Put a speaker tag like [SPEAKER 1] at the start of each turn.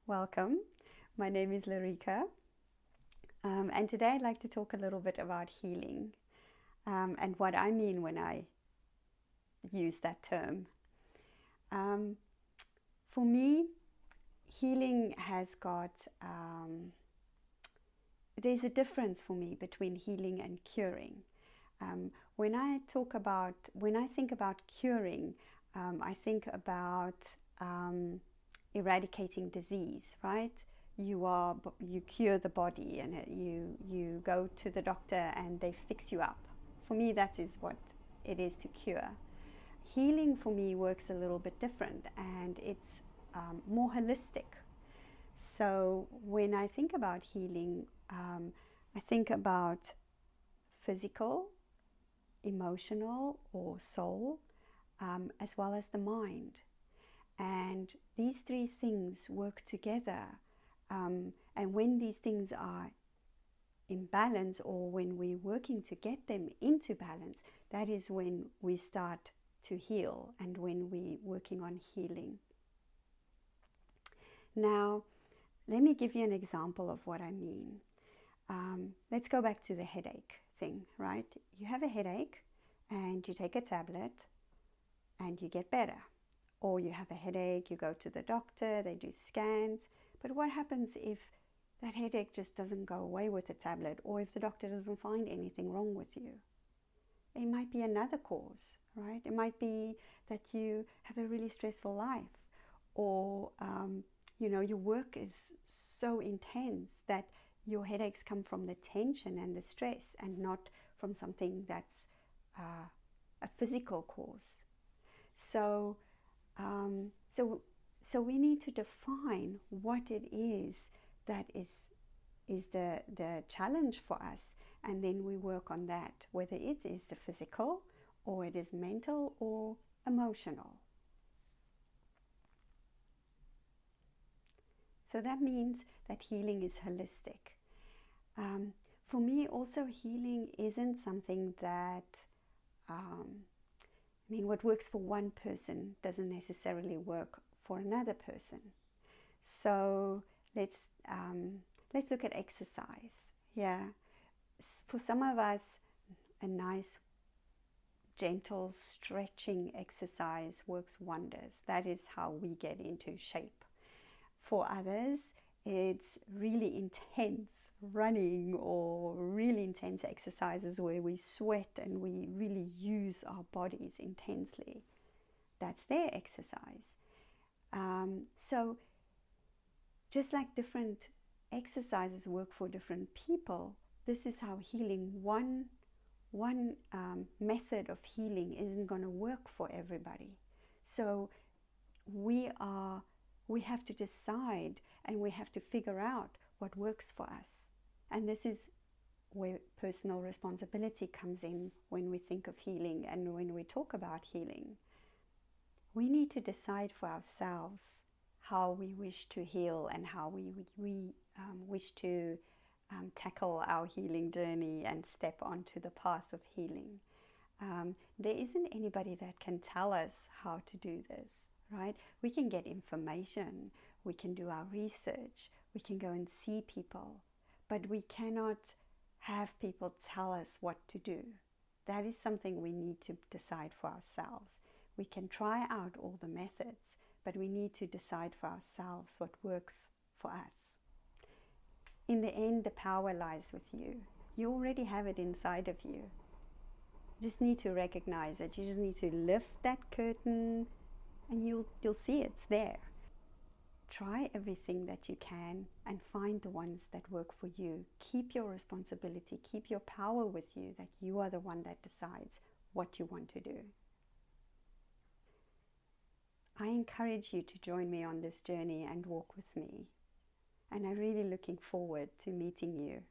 [SPEAKER 1] Welcome. My name is Larika, and today I'd like to talk a little bit about healing and what I mean when I use that term. Um, for me, healing has got, there's a difference for me between healing and curing. When I think about curing, I think about eradicating disease, right? You cure the body, and you go to the doctor and they fix you up. For me, that is what it is to cure. Healing for me works a little bit different, and it's more holistic. So when I think about healing, I think about physical, emotional, or soul, as well as the mind. And these three things work together. And when these things are in balance, or when we're working to get them into balance, that is when we start to heal and when we're working on healing. Now, let me give you an example of what I mean. Let's go back to the headache thing, right? You have a headache and you take a tablet and you get better. Or you have a headache, you go to the doctor, they do scans. But what happens if that headache just doesn't go away with the tablet, or if the doctor doesn't find anything wrong with you? It might be another cause, right? It might be that you have a really stressful life, or your work is so intense that your headaches come from the tension and the stress, and not from something that's a physical cause. So we need to define what it is that is the challenge for us, and then we work on that, whether it is the physical, or it is mental or emotional. So that means that healing is holistic. For me, also, healing isn't something that what works for one person doesn't necessarily work for another person. So let's look at exercise. Yeah, for some of us, a nice, gentle stretching exercise works wonders. That is how we get into shape. For others, it's really intense running, or really intense exercises where we sweat and we really use our bodies intensely. That's their exercise. So just like different exercises work for different people, this is how healing, one method of healing isn't going to work for everybody. So we have to decide, and we have to figure out what works for us. And this is where personal responsibility comes in when we think of healing and when we talk about healing. We need to decide for ourselves how we wish to heal, and how we wish to tackle our healing journey and step onto the path of healing. There isn't anybody that can tell us how to do this, right? We can get information, we can do our research, we can go and see people, but we cannot have people tell us what to do. That is something we need to decide for ourselves. We can try out all the methods, but we need to decide for ourselves what works for us. In the end, the power lies with you. You already have it inside of you. You just need to recognize it. You just need to lift that curtain, and you'll see it's there. Try everything that you can and find the ones that work for you. Keep your responsibility, keep your power with you, that you are the one that decides what you want to do. I encourage you to join me on this journey and walk with me. And I'm really looking forward to meeting you.